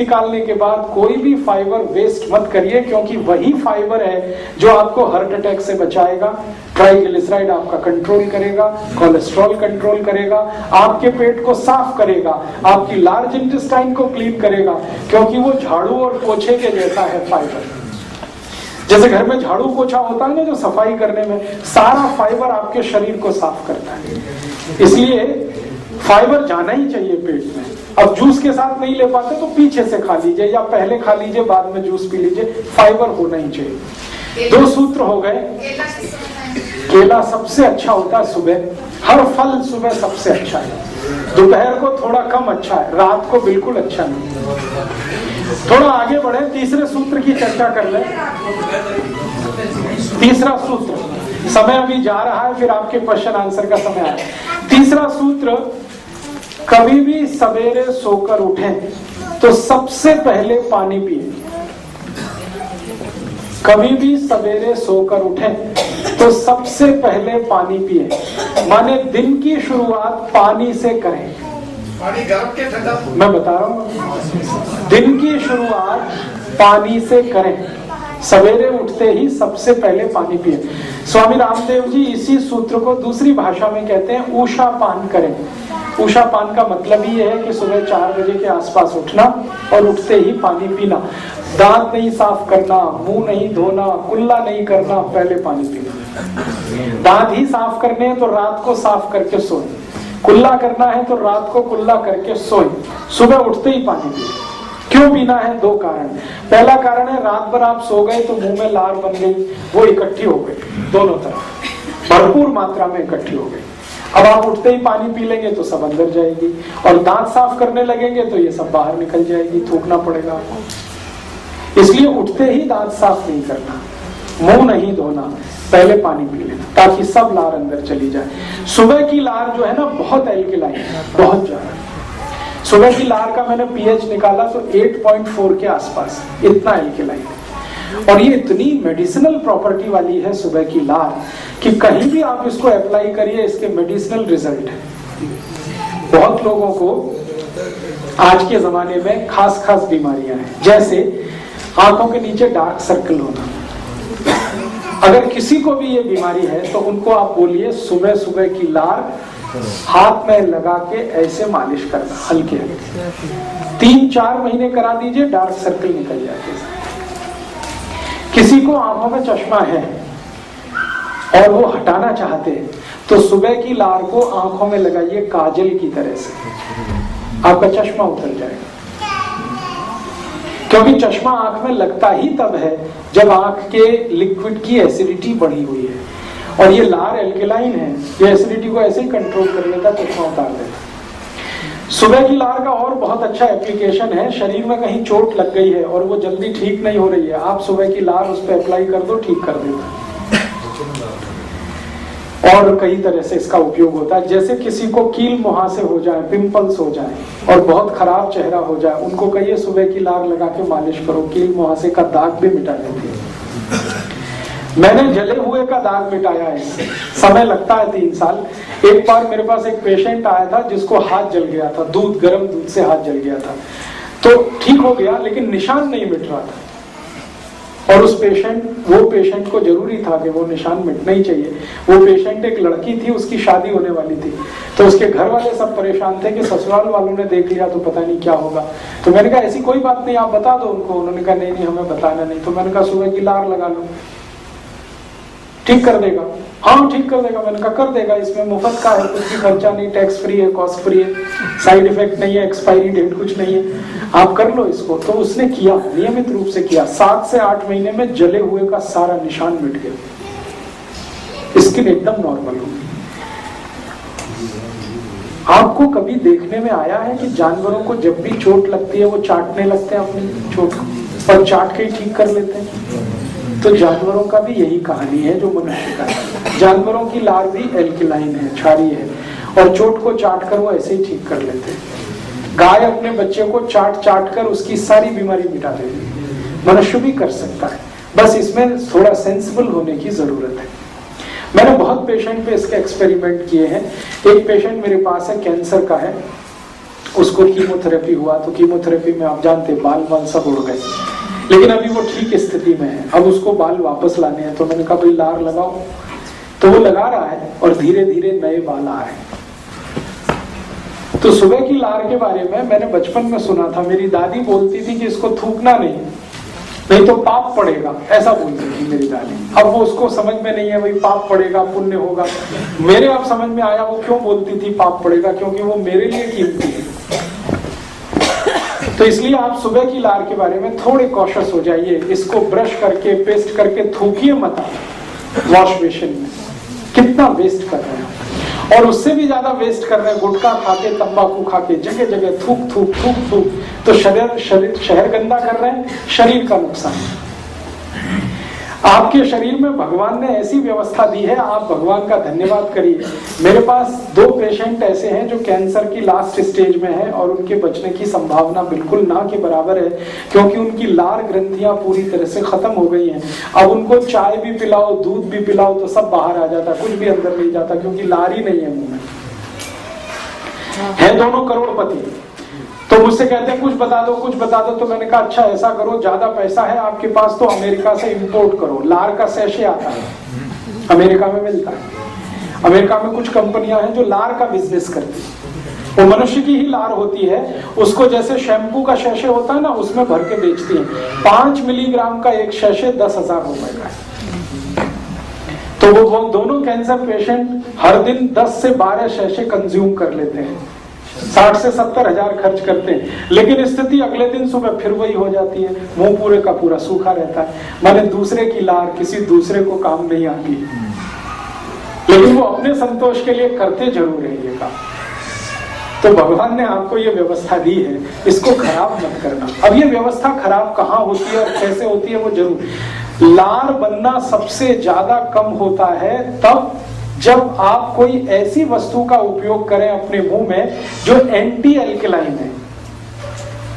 निकालने के बाद कोई भी फाइबर वेस्ट मत करिए, क्योंकि वही फाइबर है जो आपको हार्ट अटैक से बचाएगा, ट्राइग्लिसराइड आपका कंट्रोल करेगा, कोलेस्ट्रॉल कंट्रोल करेगा, आपके पेट को साफ करेगा, आपकी लार्ज इंटेस्टाइन को क्लीन करेगा, क्योंकि वो झाड़ू और पोछे के जैसा है फाइबर। जैसे घर में झाड़ू पोछा होता है ना, जो सफाई करने में, सारा फाइबर आपके शरीर को साफ करता है। इसलिए फाइबर जाना ही चाहिए पेट में। अब जूस के साथ नहीं ले पाते तो पीछे से खा लीजिए, या पहले खा लीजिए बाद में जूस पी लीजिए, फाइबर होना ही चाहिए। 2 सूत्र हो गए। केला सबसे अच्छा होता है सुबह, हर फल सुबह सबसे अच्छा है, दोपहर को थोड़ा कम अच्छा है, रात को बिल्कुल अच्छा नहीं। थोड़ा आगे बढ़े, तीसरे सूत्र की चर्चा कर ले। तीसरा सूत्र, समय अभी जा रहा है, फिर आपके क्वेश्चन आंसर का समय आए। तीसरा सूत्र, कभी भी सवेरे सोकर उठें तो सबसे पहले पानी पिए। कभी भी सवेरे सोकर उठें तो सबसे पहले पानी पिए, माने दिन की शुरुआत पानी से करें। पानी गर्म के ठंडा? मैं बता रहा हूं, दिन की शुरुआत पानी से करें, सवेरे उठते ही सबसे पहले पानी पिए। स्वामी रामदेव जी इसी सूत्र को दूसरी भाषा में कहते हैं उषा पान करें। उषा पान का मतलब ही है कि सुबह 4 बजे के आसपास उठना और उठते ही पानी पीना, दांत नहीं साफ करना, मुंह नहीं धोना, कुल्ला नहीं करना, पहले पानी पीना। दांत ही साफ करने हैं तो रात को साफ करके सोए, कुल्ला करना है तो रात को कुल्ला करके सोए, सुबह उठते ही पानी पिए। क्यों पीना है? 2 कारण। पहला कारण है रात भर आप सो गए तो मुंह में लार बन गई, वो इकट्ठी हो गई दोनों तरफ, भरपूर मात्रा में इकट्ठी हो गई। अब आप उठते ही पानी पी लेंगे तो सब अंदर जाएगी, और दांत साफ करने लगेंगे तो ये सब बाहर निकल जाएगी, थूकना पड़ेगा आपको। इसलिए उठते ही दांत साफ नहीं करना, मुंह नहीं धोना, पहले पानी पी लेना, ताकि सब लार अंदर चली जाए। सुबह की लार जो है ना, बहुत एल्कलाइन है, बहुत ज्यादा। सुबह की लार का मैंने पीएच निकाला तो 8.4 के आसपास, इतना एल्कलाइन है। और ये इतनी मेडिसिनल प्रॉपर्टी वाली है सुबह की लार कि कहीं भी आप इसको अप्लाई करिए, इसके मेडिसिनल रिजल्ट है। बहुत लोगों को आज के जमाने में खास खास बीमारियां हैं, जैसे आंखों के नीचे डार्क सर्कल होना। अगर किसी को भी ये बीमारी है तो उनको आप बोलिए सुबह सुबह की लार हाथ में लगा के ऐसे मालिश करना, हल्के हल्के, 3-4 महीने करा दीजिए, डार्क सर्कल निकल जाते हैं। किसी को आंखों में चश्मा है और वो हटाना चाहते हैं तो सुबह की लार को आंखों में लगाइए काजल की तरह से, आपका चश्मा उतर जाएगा। क्योंकि चश्मा आंख में लगता ही तब है जब आंख के लिक्विड की एसिडिटी बढ़ी हुई है, और ये लार एल्कलाइन है, ये एसिडिटी को ऐसे ही कंट्रोल कर लेता, चश्मा उतार देता। सुबह की लार का और बहुत अच्छा एप्लीकेशन है, शरीर में कहीं चोट लग गई है और वो जल्दी ठीक नहीं हो रही है, आप सुबह की लार उस पर अप्लाई कर दो, ठीक कर देता। और कई तरह से इसका उपयोग होता है। जैसे किसी को कील मुहासे हो जाए, पिंपल्स हो जाए और बहुत खराब चेहरा हो जाए, उनको कहिए सुबह की लार लगा के मालिश करो, कील मुहासे का दाग भी मिटा देती है। मैंने जले हुए का दाग मिटाया है, समय लगता है 3 साल। एक बार मेरे पास एक पेशेंट आया था जिसको हाथ जल गया था, गर्म दूध से हाथ जल गया था, तो ठीक हो गया लेकिन निशान नहीं मिट रहा था। और वो पेशेंट को जरूरी था कि वो निशान मिटना ही चाहिए। वो पेशेंट एक लड़की थी, उसकी शादी होने वाली थी, तो उसके घर वाले सब परेशान थे कि ससुराल वालों ने देख लिया तो पता नहीं क्या होगा। तो मैंने कहा ऐसी कोई बात नहीं, आप बता दो उनको। उन्होंने कहा नहीं हमें बताना नहीं। तो मैंने कहा सुबह की लार लगा लो, ठीक कर देगा। हाँ ठीक कर देगा। मैंने कहा कर देगा, इसमें मुफ्त का है, कुछ भी खर्चा नहीं, टैक्स फ्री है, कॉस्ट फ्री है, साइड इफेक्ट नहीं है, एक्सपायरी डेट कुछ नहीं है, आप कर लो इसको। तो उसने किया, नियमित रूप से किया, 7 से 8 महीने में जले हुए का सारा निशान मिट गया, स्किन एकदम नॉर्मल हो गई। आपको कभी देखने में आया है कि जानवरों को जब भी चोट लगती है वो चाटने लगते हैं अपनी चोट को, और चाट के ही ठीक कर लेते हैं? तो जानवरों का भी यही कहानी है जो मनुष्य का है। जानवरों की लार भी एल्कलाइन है, क्षारीय है, और चोट को चाट कर वो ऐसे ही ठीक कर लेते हैं। गाय अपने बच्चे को चाट कर उसकी सारी बीमारी मिटा देती है, मनुष्य भी कर सकता है, बस इसमें थोड़ा सेंसिबल होने की जरूरत है। मैंने बहुत पेशेंट पे इसके एक्सपेरिमेंट किए हैं। एक पेशेंट मेरे पास है, कैंसर का है, उसको कीमोथेरेपी हुआ, तो कीमोथेरेपी में आप जानते बाल सब उड़ गए, लेकिन अभी वो ठीक स्थिति में है। अब उसको बाल वापस लाने हैं, तो मैंने कहा भाई लार लगाओ, तो वो लगा रहा है और धीरे धीरे नए बाल आ रहे हैं। तो सुबह की लार के बारे में मैंने बचपन में सुना था, मेरी दादी बोलती थी कि इसको थूकना नहीं तो पाप पड़ेगा, ऐसा बोलती थी मेरी दादी। अब वो उसको समझ में नहीं है भाई पाप पड़ेगा पुण्य होगा। मेरे अब समझ में आया वो क्यों बोलती थी पाप पड़ेगा, क्योंकि वो मेरे लिए कीमती है। तो इसलिए आप सुबह की लार के बारे में थोड़े कॉशियस हो जाइए। इसको ब्रश करके पेस्ट करके थूकिए मत वॉश बेसिन में, कितना वेस्ट कर रहे हैं। और उससे भी ज्यादा वेस्ट कर रहे हैं गुटखा खाके, तंबाकू खाके, जगह जगह थूक थूक थूक थूक, तो शहर गंदा कर रहे हैं, शरीर का नुकसान। आपके शरीर में भगवान ने ऐसी व्यवस्था दी है, आप भगवान का धन्यवाद करिए। मेरे पास 2 पेशेंट ऐसे हैं जो कैंसर की लास्ट स्टेज में हैं और उनके बचने की संभावना बिल्कुल ना के बराबर है, क्योंकि उनकी लार ग्रंथियां पूरी तरह से खत्म हो गई हैं। अब उनको चाय भी पिलाओ, दूध भी पिलाओ, तो सब बाहर आ जाता, कुछ भी अंदर नहीं जाता, क्योंकि लार ही नहीं है मुंह में। है दोनों करोड़पति, तो मुझसे कहते हैं कुछ बता दो कुछ बता दो। तो मैंने कहा अच्छा ऐसा करो, ज्यादा पैसा है आपके पास तो अमेरिका से इंपोर्ट करो। लार का सैशे आता है, अमेरिका में मिलता है। अमेरिका में कुछ कंपनियां हैं जो लार का बिजनेस करती है। वो मनुष्य की ही लार होती है, उसको जैसे शैम्पू का सैशे होता है ना, उसमें भर के बेचती है। 5 मिलीग्राम का एक सैशे 10,000 रुपए का है। तो वो दोनों कैंसर पेशेंट हर दिन 10 से 12 सैशे कंज्यूम कर लेते हैं, 60 से 70 हजार खर्च करते हैं। लेकिन स्थिति अगले दिन सुबह फिर वही हो जाती है, मुंह पूरे का पूरा सूखा रहता है। माने दूसरे की लार किसी दूसरे को काम नहीं आती, लेकिन वो अपने संतोष के लिए करते जरूर है ये काम। तो भगवान ने आपको ये व्यवस्था दी है, इसको खराब मत करना। अब ये व्यवस्था खराब कहाँ होती है और कैसे होती है वो जरूर। लार बनना सबसे ज्यादा कम होता है तब जब आप कोई ऐसी वस्तु का उपयोग करें अपने मुंह में जो एंटी एल्कलाइन है।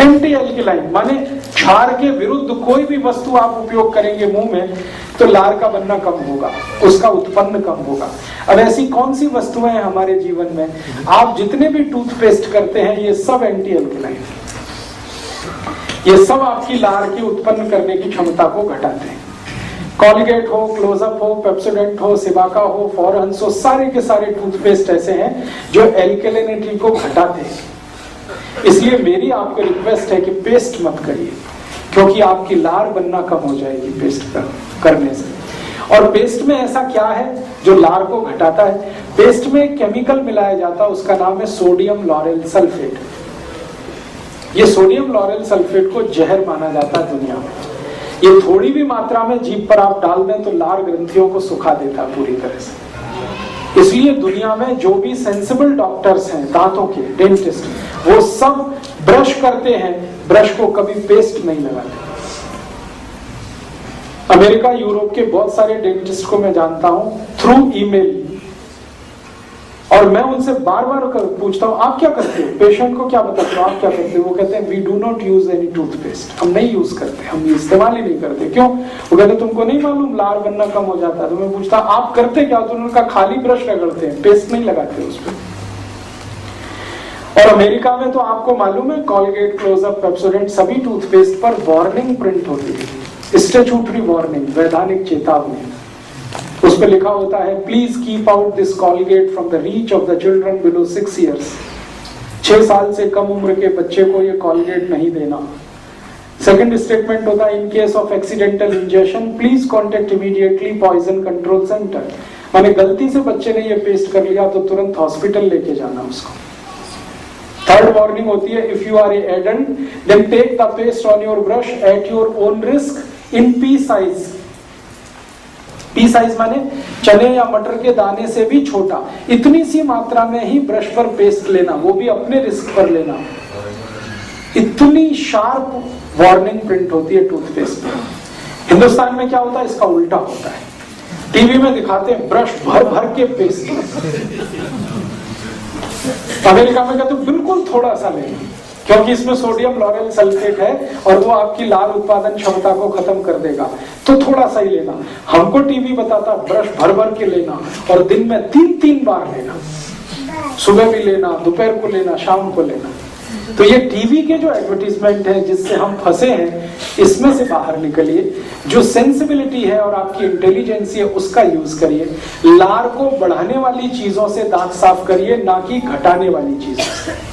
एंटी एल्कलाइन माने क्षार के विरुद्ध कोई भी वस्तु आप उपयोग करेंगे मुंह में, तो लार का बनना कम होगा, उसका उत्पन्न कम होगा। अब ऐसी कौन सी वस्तुएं हैं हमारे जीवन में? आप जितने भी टूथपेस्ट करते हैं ये सब एंटी एल्कलाइन, ये सब आपकी लार की उत्पन्न करने की क्षमता को घटाते हैं। कॉलगेट हो, क्लोजअप हो, पेप्सोडेंट हो, सिबाका हो, फॉरहंस हो, सारे के सारे टूथपेस्ट ऐसे हैं जो एल्कलिनिटी को घटाते हैं। इसलिए मेरी आपको रिक्वेस्ट है कि पेस्ट मत करिए, क्योंकि आपकी लार बनना कम हो जाएगी पेस्ट करने से। और पेस्ट में ऐसा क्या है जो लार को घटाता है? पेस्ट में एक केमिकल मिलाया जाता है, उसका नाम है सोडियम लॉरेल सल्फेट। ये सोडियम लॉरेल सल्फेट को जहर माना जाता है दुनिया में। ये थोड़ी भी मात्रा में जीभ पर आप डाल दें तो लार ग्रंथियों को सुखा देता है पूरी तरह से। इसलिए दुनिया में जो भी सेंसिबल डॉक्टर्स हैं, दांतों के डेंटिस्ट, वो सब ब्रश करते हैं, ब्रश को कभी पेस्ट नहीं लगाते। अमेरिका, यूरोप के बहुत सारे डेंटिस्ट को मैं जानता हूं थ्रू ईमेल, और मैं उनसे बार बार पूछता हूं आप क्या करते हो, पेशेंट को क्या बताते हो, आप क्या करते हो? वो कहते हैं we do not use any toothpaste, हम नहीं यूज करते, हम इस्तेमाल ही नहीं करते। क्यों? वो कहते तुमको नहीं मालूम लार बनना कम हो जाता है। तो मैं पूछता आप करते क्या? तो उन्होंने कहा खाली ब्रश रगड़ते हैं, पेस्ट नहीं लगाते उस पर। और अमेरिका में तो आपको मालूम है कॉलगेट, क्लोजअप, पेप्सोडेंट सभी टूथपेस्ट पर वार्निंग प्रिंट होती है, स्टैट्यूटरी वार्निंग, वैधानिक चेतावनी। उस पर लिखा होता है please keep out this Colgate from the reach of the children below 6 years। 6 साल से कम उम्र के बच्चे को ये कॉलगेट नहीं देना। सेकंड स्टेटमेंट होता है in case of accidental injection please contact immediately poison control centre. माने गलती से बच्चे ने ये पेस्ट कर लिया तो तुरंत हॉस्पिटल लेके जाना उसको। थर्ड वार्निंग होती है if you are a adult then take the paste on your brush at your own risk in pea size. Pea size माने चने या मटर के दाने से भी छोटा, इतनी सी मात्रा में ही ब्रश पर पेस्ट लेना, वो भी अपने रिस्क पर लेना। इतनी शार्प वार्निंग प्रिंट होती है टूथपेस्ट में। हिंदुस्तान में क्या होता है, इसका उल्टा होता है। टीवी में दिखाते हैं ब्रश भर भर के पेस्ट, अमेरिका में कहते बिल्कुल थोड़ा सा लेना, क्योंकि इसमें सोडियम लॉरेल सल्फेट है और वो आपकी लार उत्पादन क्षमता को खत्म कर देगा, तो थोड़ा सा ही लेना। हमको टीवी बताता ब्रश भर भर के लेना और दिन में 3-3 बार लेना, सुबह भी लेना, दोपहर को लेना, शाम को लेना। तो ये टीवी के जो एडवर्टीजमेंट है जिससे हम फंसे हैं, इसमें से बाहर निकलिए। जो सेंसिबिलिटी है और आपकी इंटेलिजेंसी है उसका यूज करिए। लार को बढ़ाने वाली चीजों से दांत साफ करिए, ना कि घटाने वाली चीजों से।